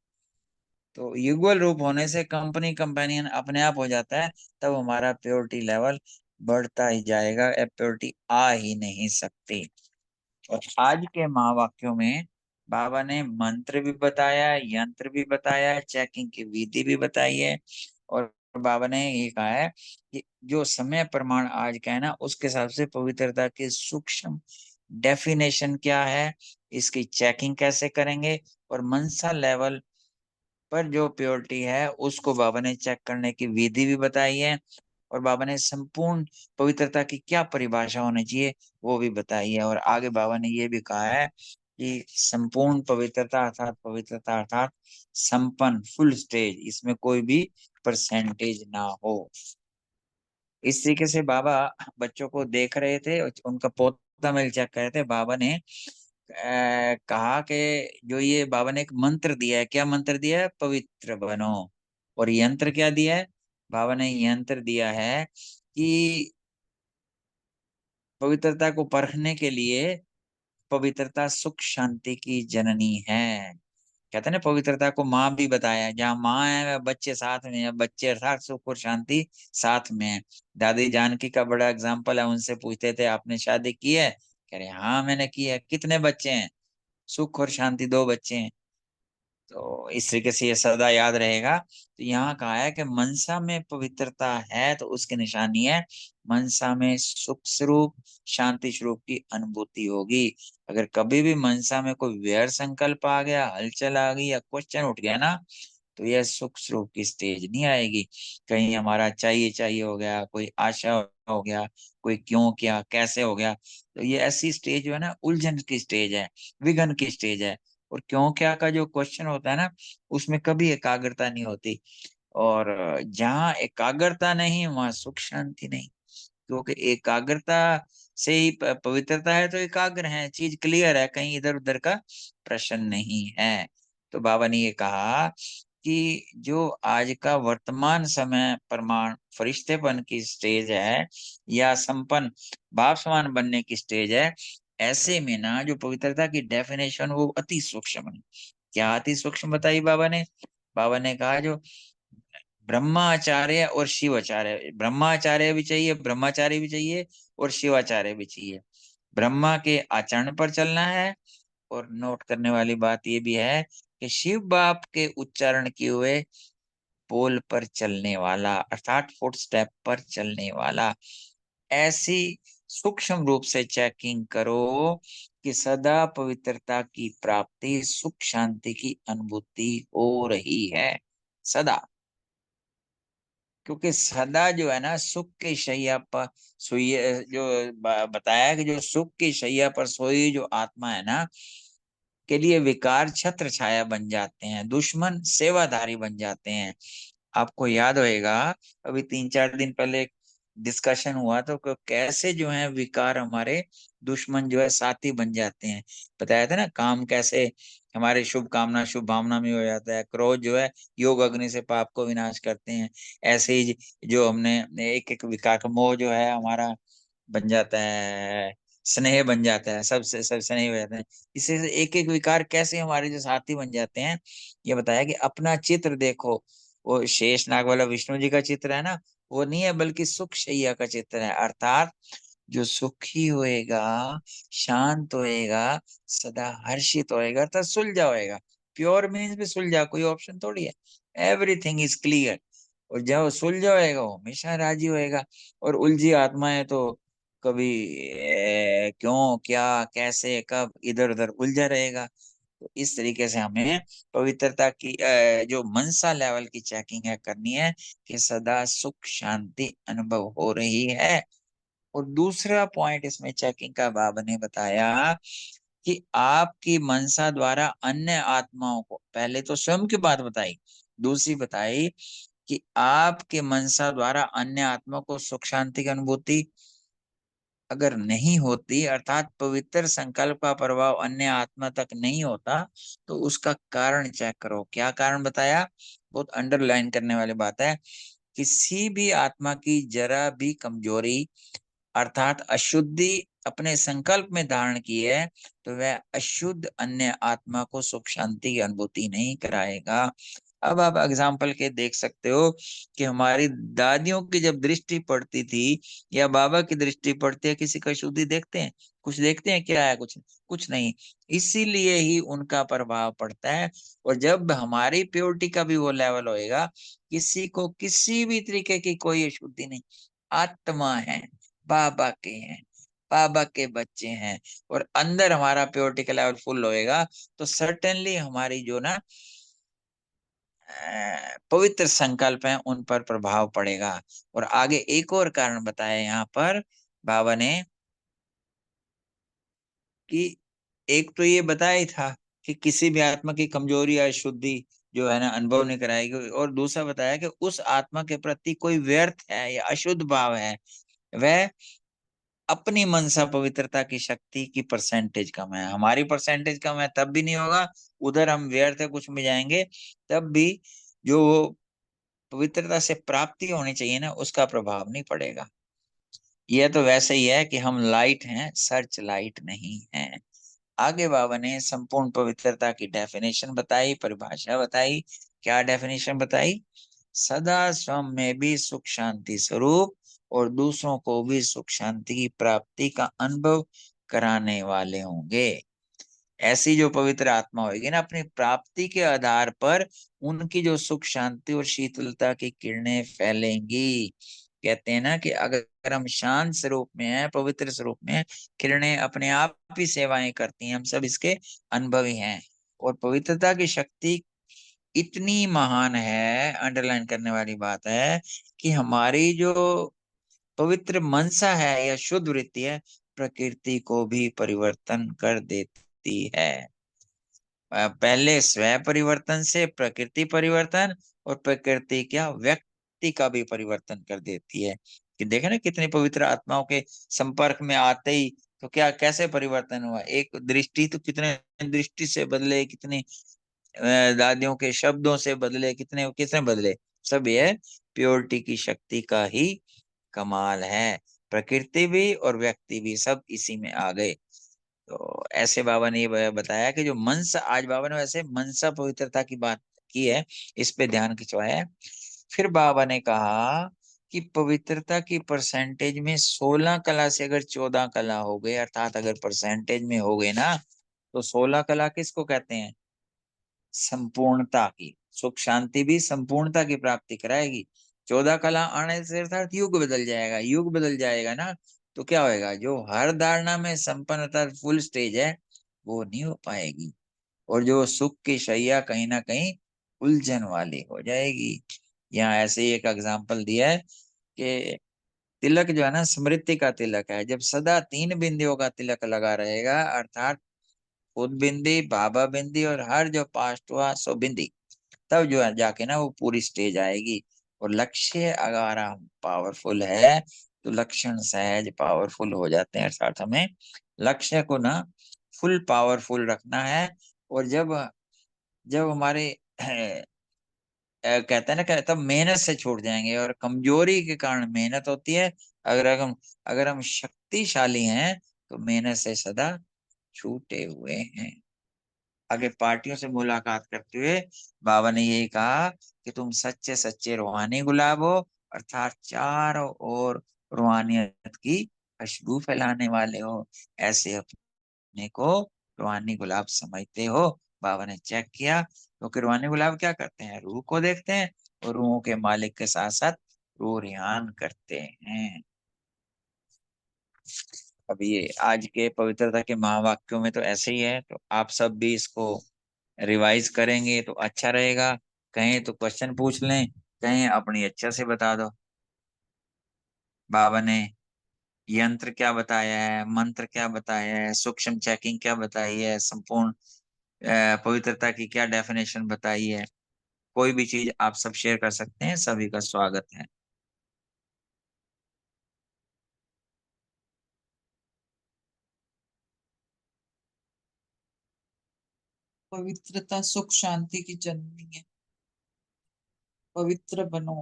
[SPEAKER 5] तो युगल रूप होने से कंपनी कंपेनियन अपने आप हो जाता है, तब हमारा प्योरिटी लेवल बढ़ता ही जाएगा, प्योरिटी आ ही नहीं सकती। और आज के महावाक्यों में बाबा ने मंत्र भी बताया, यंत्र भी बताया, चेकिंग की विधि भी बताई है। और बाबा ने ये कहा है कि जो समय प्रमाण आज का है ना, उसके हिसाब से पवित्रता की सूक्ष्म डेफिनेशन क्या है, इसकी चेकिंग कैसे करेंगे, और मनसा लेवल पर जो प्योरिटी है उसको बाबा ने चेक करने की विधि भी बताई है। और बाबा ने संपूर्ण पवित्रता की क्या परिभाषा होनी चाहिए वो भी बताई है। और आगे बाबा ने ये भी कहा है कि संपूर्ण पवित्रता अर्थात संपन्न फुल स्टेज, इसमें कोई भी परसेंटेज ना हो। इस तरीके से बाबा बच्चों को देख रहे थे, उनका पोता मेल चेक कर रहे थे। बाबा ने कहा कि जो ये बाबा ने एक मंत्र दिया है, क्या मंत्र दिया है, पवित्र बनो। और यंत्र क्या दिया है, बाबा ने यंत्र दिया है कि पवित्रता को परखने के लिए पवित्रता सुख शांति की जननी है। कहते हैं ना, पवित्रता को माँ भी बताया, जहाँ माँ है वह बच्चे साथ में है, बच्चे अर्थात सुख और शांति साथ में है। दादी जानकी का बड़ा एग्जाम्पल है, उनसे पूछते थे आपने शादी की है, कह रहे हाँ मैंने की है, कितने बच्चे हैं, सुख और शांति 2 बच्चे हैं। तो इस तरीके से ये सदा याद रहेगा। तो यहाँ कहा है कि मनसा में पवित्रता है तो उसकी निशानी है मनसा में सुख स्वरूप शांति स्वरूप की अनुभूति होगी। अगर कभी भी मनसा में कोई वैर संकल्प आ गया, हलचल आ गई या क्वेश्चन उठ गया ना, तो यह सुख स्वरूप की स्टेज नहीं आएगी। कहीं हमारा चाहिए चाहिए हो गया, कोई आशा हो गया, कोई क्यों क्या कैसे हो गया, तो ये ऐसी स्टेज जो है ना, उलझन की स्टेज है, विघन की स्टेज है। और क्यों क्या का जो क्वेश्चन होता है ना, उसमें कभी एकाग्रता नहीं होती। और जहाँ एकाग्रता नहीं वहां सुख शांति नहीं, क्योंकि एकाग्रता से ही पवित्रता है, तो एकाग्र है, चीज क्लियर है, कहीं इधर उधर का प्रश्न नहीं है। तो बाबा ने ये कहा कि जो आज का वर्तमान समय प्रमाण फरिश्तेपन की स्टेज है या संपन्न बाप समान बनने की स्टेज है, ऐसे में ना जो पवित्रता की डेफिनेशन वो अति सूक्ष्म है। क्या अति सूक्ष्म बताई बाबा ने, बाबा ने कहा जो ब्रह्माचार्य और शिवाचार्य, ब्रह्माचार्य भी चाहिए, ब्रह्माचार्य भी चाहिए, और शिवाचार्य भी चाहिए। ब्रह्मा के आचरण पर चलना है, और नोट करने वाली बात ये भी है कि शिव बाप के उच्चारण किए हुए पोल पर चलने वाला, अर्थात फुट स्टेप पर चलने वाला। ऐसी सूक्ष्म रूप से चेकिंग करो कि सदा पवित्रता की प्राप्ति, सुख शांति की अनुभूति हो रही है सदा। क्योंकि सदा जो है ना, सुख की शैया पर सोई, जो बताया कि जो सुख की शैया पर सोई जो आत्मा है ना, के लिए विकार छत्र छाया बन जाते हैं, दुश्मन सेवाधारी बन जाते हैं। आपको याद होएगा, अभी 3-4 दिन पहले एक डिस्कशन हुआ तो कैसे जो है विकार हमारे दुश्मन जो है साथी बन जाते हैं। बताया था ना, काम कैसे हमारे शुभ भावना में हो जाता है, क्रोध जो है योग अग्नि से पाप को विनाश करते हैं। ऐसे ही जो हमने एक एक विकार का मोह जो है हमारा बन जाता है, स्नेह बन जाता है, सबसे सब स्नेह हो जाते हैं। इससे एक एक विकार कैसे हमारे जो साथी बन जाते हैं, ये बताया कि अपना चित्र देखो, वो शेष नाग वाला विष्णु जी का चित्र है ना, वो नहीं है, बल्कि सुख शैया का चित्र है। अर्थात जो सुखी होएगा, शांत होएगा, सदा हर्षित होएगा, अर्थात सुलझा होएगा, प्योर मीन्स भी सुलझा, कोई ऑप्शन थोड़ी है, एवरीथिंग इज क्लियर। और जब सुलझा होएगा वो हमेशा राजी होएगा। और उलझी आत्मा है तो कभी क्यों, क्या, कैसे, कब, इधर उधर उलझा रहेगा। तो इस तरीके से हमें पवित्रता की जो मनसा लेवल की चेकिंग है करनी है कि सदा सुख शांति अनुभव हो रही है। और दूसरा पॉइंट इसमें चेकिंग का बाबा ने बताया कि आपकी मनसा द्वारा अन्य आत्माओं को, पहले तो स्वयं की बात बताई, दूसरी बताई कि आपके मनसा द्वारा अन्य आत्मा को सुख शांति की अनुभूति अगर नहीं होती, अर्थात पवित्र संकल्प का प्रभाव अन्य आत्मा तक नहीं होता, तो उसका कारण चेक करो। क्या कारण बताया, बहुत अंडरलाइन करने वाली बात है। किसी भी आत्मा की जरा भी कमजोरी अर्थात अशुद्धि अपने संकल्प में धारण की है, तो वह अशुद्ध अन्य आत्मा को सुख शांति की अनुभूति नहीं कराएगा। अब आप एग्जाम्पल के देख सकते हो कि हमारी दादियों की जब दृष्टि पड़ती थी या बाबा की दृष्टि पड़ती है, किसी का शुद्धि देखते हैं, कुछ देखते हैं क्या है, कुछ नहीं। इसीलिए ही उनका प्रभाव पड़ता है। और जब हमारी प्योरिटी का भी वो लेवल होएगा, किसी को किसी भी तरीके की कोई अशुद्धि नहीं, आत्मा है, बाबा के हैं, बाबा के बच्चे हैं, और अंदर हमारा प्योरिटी का लेवल फुल होएगा, तो सर्टेनली हमारी जो ना पवित्र संकल्प है उन पर प्रभाव पड़ेगा। और आगे एक और कारण बताया यहाँ पर बाबा ने कि एक तो ये बताया ही था कि किसी भी आत्मा की कमजोरी या शुद्धि जो है ना अनुभव नहीं कराएगी, और दूसरा बताया कि उस आत्मा के प्रति कोई व्यर्थ है या अशुद्ध भाव है, वह अपनी मनसा पवित्रता की शक्ति की परसेंटेज कम है। हमारी परसेंटेज कम है तब भी नहीं होगा, उधर हम व्यर्थ है कुछ में जाएंगे तब भी जो पवित्रता से प्राप्ति होनी चाहिए ना उसका प्रभाव नहीं पड़ेगा। यह तो वैसे ही है कि हम लाइट हैं, सर्च लाइट नहीं है। आगे बाबा ने संपूर्ण पवित्रता की डेफिनेशन बताई, परिभाषा बताई। क्या डेफिनेशन बताई, सदा स्वयं में भी सुख शांति स्वरूप और दूसरों को भी सुख शांति की प्राप्ति का अनुभव कराने वाले होंगे। ऐसी जो पवित्र आत्मा होगी ना, अपनी प्राप्ति के आधार पर उनकी जो सुख शांति और शीतलता की किरणें फैलेंगी। कहते हैं ना कि अगर हम शांत स्वरूप में हैं, पवित्र स्वरूप में हैं, किरणें अपने आप ही सेवाएं करती हैं, हम सब इसके अनुभवी हैं। और पवित्रता की शक्ति इतनी महान है, अंडरलाइन करने वाली बात है, कि हमारी जो पवित्र मनसा है या शुद्ध वृत्ति है, प्रकृति को भी परिवर्तन कर देती है। पहले स्व परिवर्तन से प्रकृति परिवर्तन, और प्रकृति क्या व्यक्ति का भी परिवर्तन कर देती है। कि देखे ना कितनी पवित्र आत्माओं के संपर्क में आते ही तो क्या कैसे परिवर्तन हुआ, एक दृष्टि तो कितने दृष्टि से बदले, कितनी दादियों के शब्दों से बदले, कितने कितने बदले। सब ये प्योरिटी की शक्ति का ही कमाल है। प्रकृति भी और व्यक्ति भी सब इसी में आ गए। तो ऐसे बाबा ने ये बताया कि जो मनसा, आज बाबा ने वैसे मनसा पवित्रता की बात की है, इस पे ध्यान खिंचवाया है। फिर बाबा ने कहा कि पवित्रता की परसेंटेज में 16 कला से अगर 14 कला हो गए, अर्थात अगर परसेंटेज में हो गए ना, तो 16 कला किसको कहते हैं, संपूर्णता की। सुख शांति भी संपूर्णता की प्राप्ति कराएगी। 14 कला आने से अर्थात युग बदल जाएगा, युग बदल जाएगा ना, तो क्या होएगा, जो हर धारणा में संपन्नता फुल स्टेज है वो नहीं हो पाएगी, और जो सुख की शैया कहीं ना कहीं उलझन वाली हो जाएगी। यहाँ ऐसे ही एक एग्जाम्पल दिया है कि तिलक जो है ना, स्मृति का तिलक है। जब सदा 3 बिंदियों का तिलक लगा रहेगा, अर्थात खुद बिंदी, बाबा बिंदी और हर जो पास्ट हुआ सो बिंदी, तब जो है जाके ना वो पूरी स्टेज आएगी। और लक्ष्य अगर हम पावरफुल है तो लक्षण सहज पावरफुल हो जाते हैं। अर्थात हमें लक्ष्य को ना फुल पावरफुल रखना है। और जब जब हमारे कहते हैं ना कि तब मेहनत से छूट जाएंगे, और कमजोरी के कारण मेहनत होती है। अगर हम शक्तिशाली हैं तो मेहनत से सदा छूटे हुए हैं। आगे पार्टियों से मुलाकात करते हुए बाबा ने यही कहा कि तुम सच्चे सच्चे रूहानी गुलाब हो, अर्थात चारों ओर रूहानियत की खुशबू फैलाने वाले हो। ऐसे अपने को रूहानी गुलाब समझते हो, बाबा ने चेक किया तो किरवानी गुलाब क्या करते हैं, रूह को देखते हैं और रूहों के मालिक के साथ साथ रूह रिहान करते हैं। अब ये आज के पवित्रता के महावाक्यों में तो ऐसे ही है, तो आप सब भी इसको रिवाइज करेंगे तो अच्छा रहेगा। कहें तो क्वेश्चन पूछ लें, कहें अपनी इच्छा से बता दो। बाबा ने यंत्र क्या बताया है, मंत्र क्या बताया है, सूक्ष्म चेकिंग क्या बताई है, संपूर्ण पवित्रता की क्या डेफिनेशन बताई है, कोई भी चीज आप सब शेयर कर सकते हैं, सभी का स्वागत है।
[SPEAKER 3] पवित्रता सुख शांति की जननी है। पवित्र बनो।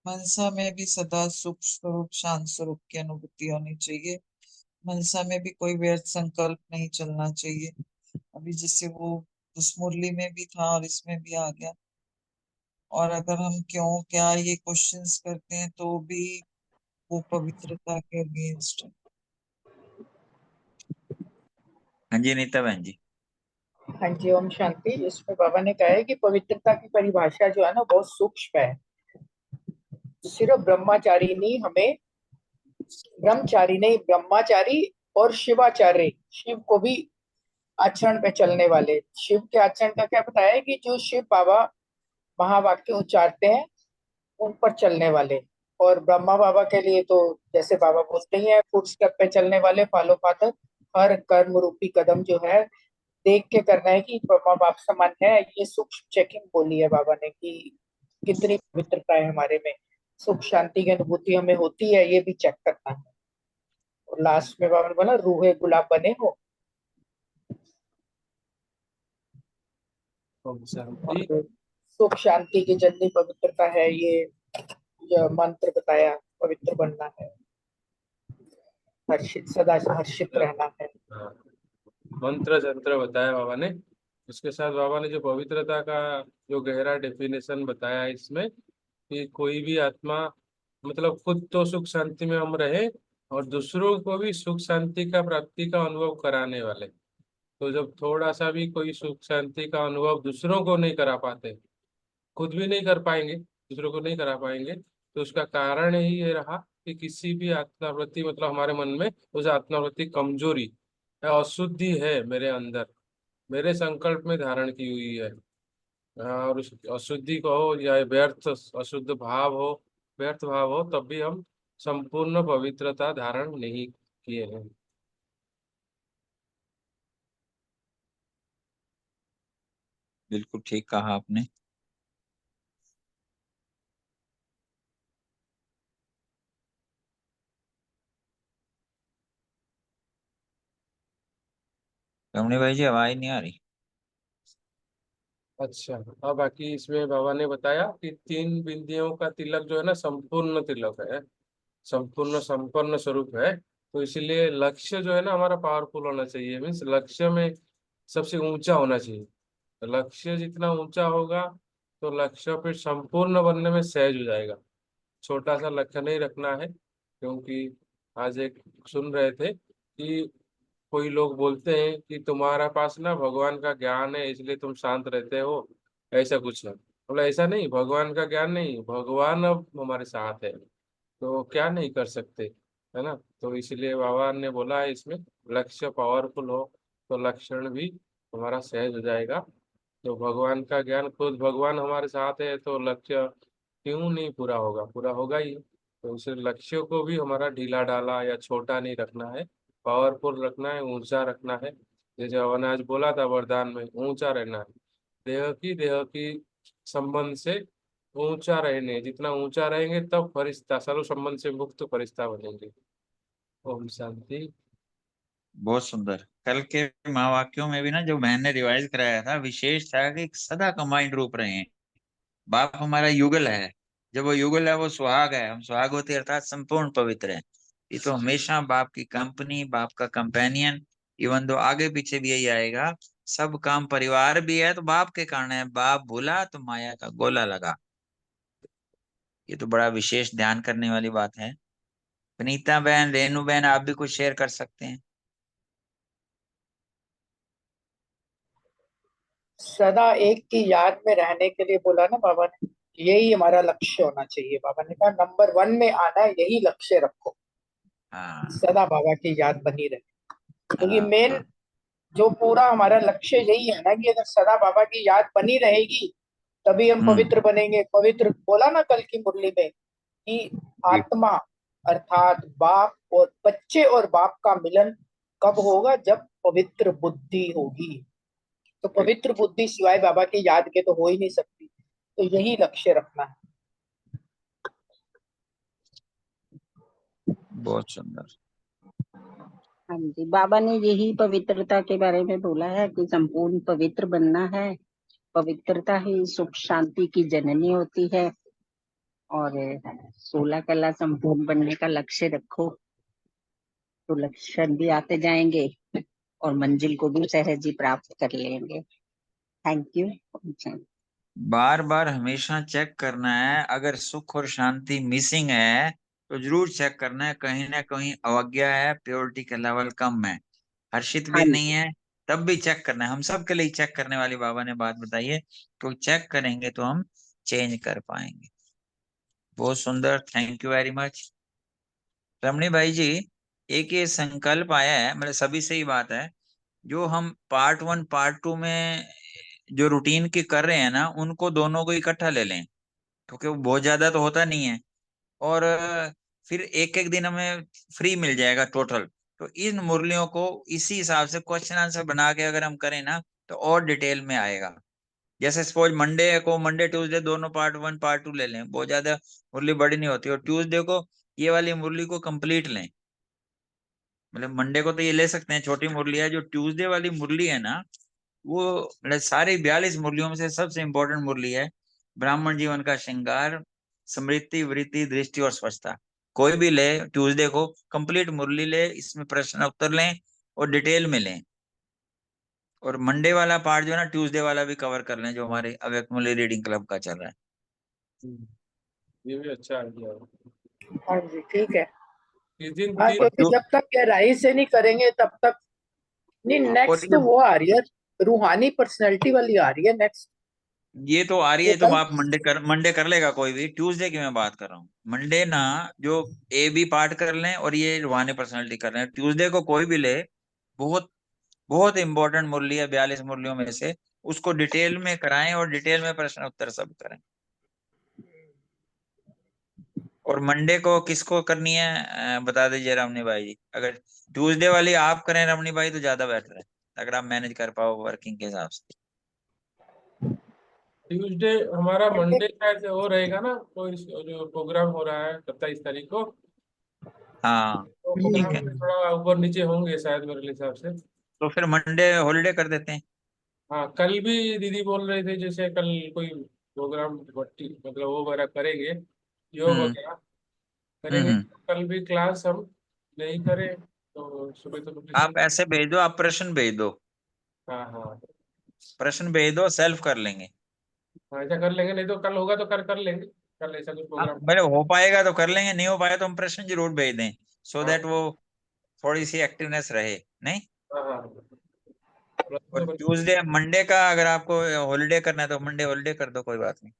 [SPEAKER 3] मनसा में भी सदा सुख स्वरूप शांत स्वरूप की अनुभूति होनी चाहिए। मनसा में भी कोई व्यर्थ संकल्प नहीं चलना चाहिए। अभी जैसे वो उस मुरली में भी था और इसमें भी आ गया। और अगर हम क्यों क्या ये क्वेश्चंस करते हैं तो भी वो पवित्रता के अगेंस्ट है।
[SPEAKER 5] हाँ जी नीता बहन जी।
[SPEAKER 2] हाँ जी, ओम शांति। इसमें बाबा ने कहा है कि पवित्रता की परिभाषा जो है ना बहुत सूक्ष्म है। सिर्फ ब्रह्मचारी नहीं, हमें ब्रह्मचारी नहीं, ब्रह्मचारी और शिवाचार्य, शिव को भी आचरण पे चलने वाले। शिव के आचरण का क्या बताया है कि जो शिव बाबा महावाक्य उच्चारते हैं उन पर चलने वाले। और ब्रह्मा बाबा के लिए तो जैसे बाबा बोलते ही है, फुट स्टेप पे चलने वाले, फॉलो फादर। हर कर्म रूपी कदम जो है देख के करना है कि ब्रह्मा बाप समान है। ये सूक्ष्म चेकिंग बोली है बाबा ने कि कितनी पवित्रता है हमारे में, सुख शांति की अनुभूति हमें होती है, ये भी चेक करना है। और लास्ट में बाबा ने बोला रूहे गुलाब बने हो।
[SPEAKER 4] ओम शांति।
[SPEAKER 2] और सुख शांति की जननी पवित्रता है, ये जो मंत्र बताया, पवित्र बनना है, हर्षित, सदा हर्षित रहना है।
[SPEAKER 4] हाँ, मंत्र जंत्र बताया बाबा ने। उसके साथ बाबा ने जो पवित्रता का जो गहरा डेफिनेशन बताया इसमें, कि कोई भी आत्मा मतलब खुद तो सुख शांति में हम रहे और दूसरों को भी सुख शांति का प्राप्ति का अनुभव कराने वाले। तो जब थोड़ा सा भी कोई सुख शांति का अनुभव दूसरों को नहीं करा पाते, खुद भी नहीं कर पाएंगे, दूसरों को नहीं करा पाएंगे, तो उसका कारण ही ये रहा कि किसी भी आत्मावृत्ति मतलब हमारे मन में उस आत्मावृत्ति कमजोरी है, अशुद्धि है मेरे अंदर, मेरे संकल्प में धारण की हुई है। और उस अशुद्धि को हो या व्यर्थ अशुद्ध भाव हो, व्यर्थ भाव हो, तब भी हम संपूर्ण पवित्रता धारण नहीं किए हैं।
[SPEAKER 5] बिल्कुल ठीक कहा आपने। रमणी भाई जी आवाज नहीं आ रही।
[SPEAKER 4] अच्छा, अब बाकी इसमें बाबा ने बताया कि 3 बिंदियों का तिलक जो है ना संपूर्ण तिलक है, संपूर्ण संपन्न स्वरूप है। तो इसलिए लक्ष्य जो है ना हमारा पावरफुल होना चाहिए, मीन्स लक्ष्य में सबसे ऊंचा होना चाहिए। तो लक्ष्य जितना ऊंचा होगा तो लक्ष्य फिर संपूर्ण बनने में सहज हो जाएगा। छोटा सा लक्ष्य नहीं रखना है, क्योंकि आज एक सुन रहे थे कि कोई लोग बोलते हैं कि तुम्हारा पास ना भगवान का ज्ञान है इसलिए तुम शांत रहते हो, ऐसा कुछ है। बोला ऐसा नहीं, भगवान का ज्ञान नहीं, भगवान अब हमारे साथ है तो क्या नहीं कर सकते, है ना। तो इसलिए बाबा ने बोला है इसमें, लक्ष्य पावरफुल हो तो लक्षण भी हमारा सहज हो जाएगा। तो भगवान का ज्ञान, खुद भगवान हमारे साथ है तो लक्ष्य क्यों नहीं पूरा होगा, पूरा होगा ही। तो उस लक्ष्य को भी हमारा ढीला ढाला या छोटा नहीं रखना है, पावरफुल रखना है, ऊंचा रखना है। जैसे अवनाज बोला था वरदान में, ऊंचा रहना है। देह की संबंध से ऊंचा रहने, जितना ऊंचा रहेंगे तब फरिश्ता, सर्व संबंध से मुक्त फरिश्ता बनेंगे। ओम शांति।
[SPEAKER 5] बहुत सुंदर। कल के महावाक्यों में भी ना जो बहन ने रिवाइज कराया था, विशेष था कि सदा कंबाइंड रूप रहे हैं। बाप हमारा युगल है, जब वो युगल है वो सुहाग है, हम सुहागवती अर्थात संपूर्ण पवित्र है। ये तो हमेशा बाप की कंपनी, बाप का कंपेनियन, इवन दो आगे पीछे भी यही आएगा। सब काम परिवार भी है तो बाप के कारण है, बाप भूला तो माया का गोला लगा। ये तो बड़ा विशेष ध्यान करने वाली बात है। विनीता बहन, रेनू बहन, आप भी कुछ शेयर कर सकते हैं।
[SPEAKER 2] सदा एक की याद में रहने के लिए बोला ना बाबा ने, यही हमारा लक्ष्य होना चाहिए। बाबा ने कहा नंबर 1 में आना है, यही लक्ष्य रखो,
[SPEAKER 5] हाँ
[SPEAKER 2] सदा बाबा की याद बनी रहे। क्योंकि
[SPEAKER 5] हाँ
[SPEAKER 2] मेन
[SPEAKER 5] हाँ।
[SPEAKER 2] जो पूरा हमारा लक्ष्य यही है ना कि अगर सदा बाबा की याद बनी रहेगी तभी हम
[SPEAKER 5] हम्म।
[SPEAKER 2] पवित्र बनेंगे। पवित्र बोला ना कल की मुरली में कि
[SPEAKER 5] जी।
[SPEAKER 2] आत्मा अर्थात बाप और बच्चे और बाप का मिलन कब होगा? जब पवित्र बुद्धि होगी। तो पवित्र बुद्धि सिवाय बाबा की याद के तो हो ही नहीं सकती। तो यही लक्ष्य रखना है।
[SPEAKER 5] बहुत सुंदर।
[SPEAKER 1] हाँ जी, बाबा ने यही पवित्रता के बारे में बोला है कि संपूर्ण पवित्र बनना है। पवित्रता ही सुख शांति की जननी होती है। और 16 कला संपूर्ण बनने का लक्ष्य रखो तो लक्ष्य भी आते जाएंगे और मंजिल को भी सहज ही प्राप्त कर लेंगे। Thank you.
[SPEAKER 5] बार बार हमेशा चेक करना है, अगर सुख और शांति मिसिंग है तो जरूर चेक करना है, कहीं ना कहीं अवज्ञा है, प्योरिटी का लेवल कम है, हर्षित
[SPEAKER 1] हाँ
[SPEAKER 5] भी नहीं
[SPEAKER 1] जी,
[SPEAKER 5] है, तब भी चेक करना है। हम सब के लिए चेक करने वाली बाबा ने बात बताई है, तो चेक करेंगे तो हम चेंज कर पाएंगे। बहुत सुंदर, थैंक यू वेरी मच। रमणी भाई जी, एक ये संकल्प आया है, मतलब सभी से ही बात है, जो हम पार्ट 1 पार्ट 2 में जो रूटीन की कर रहे हैं ना, उनको दोनों को इकट्ठा ले लें, क्योंकि वो बहुत ज्यादा तो होता नहीं है। और फिर एक एक दिन हमें फ्री मिल जाएगा टोटल। तो इन मुरलियों को इसी हिसाब से क्वेश्चन आंसर बना के अगर हम करें ना, तो और डिटेल में आएगा। जैसे सपोज मंडे को, मंडे ट्यूसडे दोनों पार्ट 1 पार्ट 2 ले लें, बहुत ज्यादा मुरली बड़ी नहीं होती, और ट्यूसडे को ये वाली मुरली को कंप्लीट लें। मतलब मंडे को तो ये ले सकते हैं, छोटी मुरली है। जो ट्यूसडे वाली मुरली है ना, वो मतलब सारी 42 मुरलियों में से सबसे इंपॉर्टेंट मुरली है। ब्राह्मण जीवन का श्रृंगार, स्मृति, वृत्ति, दृष्टि और स्वच्छता। कोई भी ले, ट्यूसडे को कंप्लीट मुरली ले, इसमें प्रश्न उत्तर लें और डिटेल में लें। और मंडे वाला पार्ट जो है ना, ट्यूसडे वाला भी कवर कर लें, जो हमारे अव्यक्त मुरली रीडिंग क्लब का चल रहा है।
[SPEAKER 4] ये भी अच्छा आइडिया है।
[SPEAKER 2] हाँ जी, ठीक है।
[SPEAKER 4] इस दिन
[SPEAKER 2] हाँ,
[SPEAKER 4] तीन।
[SPEAKER 2] क्योंकि जब तक गहराई से नहीं करेंगे तब तक नहीं।
[SPEAKER 5] और
[SPEAKER 2] नेक्स्ट तो वो आ रही है, रूहानी पर्सनैलिटी वाली आ रही है नेक्स्ट।
[SPEAKER 5] ये तो आ रही
[SPEAKER 2] ये
[SPEAKER 5] है, तो
[SPEAKER 2] कल।
[SPEAKER 5] आप मंडे कर लेगा कोई भी। ट्यूसडे की मैं बात कर रहा हूँ, मंडे ना, जो ए बी पार्ट कर लें और ये रूहानी पर्सनैलिटी कर लें। ट्यूसडे को कोई भी ले, बहुत बहुत इंपॉर्टेंट मुरली है 42 मुरलियों में से, उसको डिटेल में कराएं और डिटेल में प्रश्न उत्तर सब करें। और मंडे को किसको करनी है, बता दीजिए रमनी भाई जी। अगर ट्यूसडे वाली आप करें रमनी भाई तो ज्यादा बेटर है, अगर आप मैनेज कर पाओ वर्किंग के हिसाब से।
[SPEAKER 4] ट्यूसडे हमारा
[SPEAKER 2] मंडे।
[SPEAKER 4] मंडे शायद से वो रहेगा ना, कोई जो प्रोग्राम हो रहा है 27 तारीख को।
[SPEAKER 5] हाँ
[SPEAKER 4] तो
[SPEAKER 5] ठीक
[SPEAKER 4] प्रोग्राम
[SPEAKER 5] है,
[SPEAKER 4] में थोड़ा ऊपर नीचे होंगे शायद मेरे हिसाब से।
[SPEAKER 5] तो फिर मंडे हॉलीडे कर देते हैं।
[SPEAKER 4] हाँ, कल भी दीदी बोल रहे थे जैसे कल कोई प्रोग्राम भट्टी मतलब वो वगैरह करेंगे, योग
[SPEAKER 5] हम्म
[SPEAKER 4] वगैरह करेंगे।
[SPEAKER 5] हम्म।
[SPEAKER 4] कल भी क्लास हम नहीं करें तो सुबह तो
[SPEAKER 5] आप ऐसे भेज दो, आप प्रश्न भेज दो,
[SPEAKER 4] हाँ हाँ।
[SPEAKER 5] प्रश्न भेज दो, सेल्फ कर लेंगे।
[SPEAKER 4] हाँ, ऐसा कर लेंगे, नहीं तो कल होगा तो कर कर लेंगे। कल ऐसा कुछ
[SPEAKER 5] हाँ
[SPEAKER 4] प्रोग्राम।
[SPEAKER 5] मेरे हो पाएगा तो कर लेंगे, नहीं हो पाएगा तो हम प्रश्न जरूर भेज दें, सो
[SPEAKER 4] हाँ
[SPEAKER 5] दैट वो थोड़ी सी एक्टिवनेस रहे। नहीं,
[SPEAKER 4] हाँ हाँ।
[SPEAKER 5] और ट्यूसडे मंडे का अगर आपको हॉलीडे करना है तो मंडे हॉलीडे कर दो, कोई बात नहीं।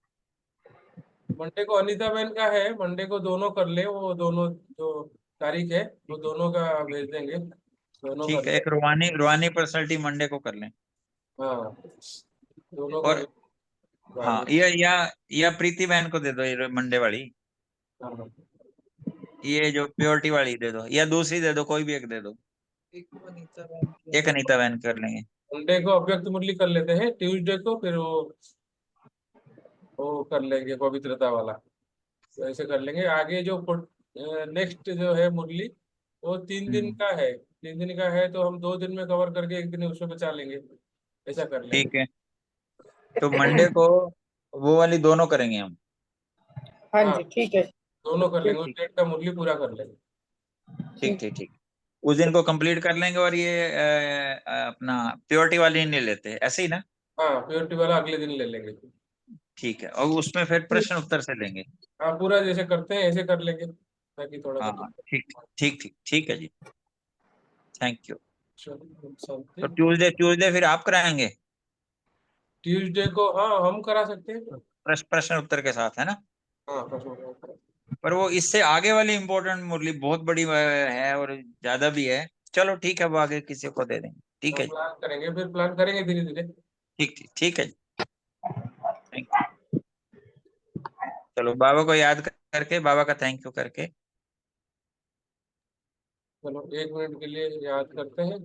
[SPEAKER 4] मंडे को अनीता बहन का है, मंडे को दोनों कर ले, वो दोनों जो तारीख है वो दोनों का भेज देंगे, दोनों कर
[SPEAKER 5] ठीक है,
[SPEAKER 4] ले।
[SPEAKER 5] एक रूहानी रूहानी पर्सनैलिटी मंडे को कर लें।
[SPEAKER 4] हाँ, दोनों का
[SPEAKER 5] और
[SPEAKER 4] बाद
[SPEAKER 5] हाँ,
[SPEAKER 4] में।
[SPEAKER 5] या प्रीति बहन को दे दो ये मंडे वाली,
[SPEAKER 4] हाँ हाँ।
[SPEAKER 5] ये जो प्योरिटी वाली दे दो, या दूसरी दे दो, कोई भी एक दे दो।
[SPEAKER 3] एक वनीता बहन की
[SPEAKER 5] एक अनीता बहन कर लेंगे।
[SPEAKER 4] मंडे को अव्यक्त मुरली कर लेते हैं, ट्यूसडे को फिर वो कर लेंगे पवित्रता वाला। तो ऐसे कर लेंगे आगे जो नेक्स्ट जो है मुरली, वो 3 दिन
[SPEAKER 5] हम्म
[SPEAKER 4] का है। 3 दिन का है तो हम 2 दिन में कवर करके एक दिन उसमें बचा लेंगे, ऐसा कर लेंगे।
[SPEAKER 5] ठीक है, तो मंडे को वो वाली दोनों करेंगे हम।
[SPEAKER 2] हाँ
[SPEAKER 4] हाँ,
[SPEAKER 2] जी, ठीक है।
[SPEAKER 4] दोनों कर लेंगे,
[SPEAKER 2] ठीक।
[SPEAKER 4] उस
[SPEAKER 5] ठीक
[SPEAKER 4] डेट का मुरली पूरा कर लेंगे।
[SPEAKER 5] ठीक
[SPEAKER 2] ठीक।
[SPEAKER 5] ठीक ठीक। उस दिन को कंप्लीट कर लेंगे, और ये अपना प्योरिटी वाली नहीं लेते, ऐसे ही ना।
[SPEAKER 4] हाँ, प्योरिटी वाला अगले दिन ले लेंगे।
[SPEAKER 5] ठीक है, और उसमें फिर
[SPEAKER 2] ठीक।
[SPEAKER 5] प्रश्न उत्तर से लेंगे।
[SPEAKER 4] हाँ, पूरा जैसे करते हैं ऐसे कर लेंगे। ताकि थोड़ा सा
[SPEAKER 5] हाँ ठीक ठीक ठीक ठीक है जी, थैंक यू।
[SPEAKER 4] शांति।
[SPEAKER 5] तो ट्यूसडे ट्यूसडे फिर आप कराएंगे
[SPEAKER 4] ट्यूसडे को हाँ हम करा सकते हैं।
[SPEAKER 5] प्रश्न उत्तर के साथ, है ना?
[SPEAKER 4] हाँ प्रश्न उत्तर।
[SPEAKER 5] पर वो इससे आगे वाली इम्पोर्टेंट मुरली बहुत बड़ी है और ज्यादा भी है। चलो ठीक है, वो आगे किसी को दे देंगे, ठीक है जी।
[SPEAKER 4] प्लान करेंगे, फिर प्लान करेंगे धीरे धीरे।
[SPEAKER 5] ठीक ठीक ठीक है जी, थैंक यू। चलो बाबा को याद करके, बाबा का थैंक यू करके।
[SPEAKER 4] चलो 1 मिनट के लिए याद करते हैं।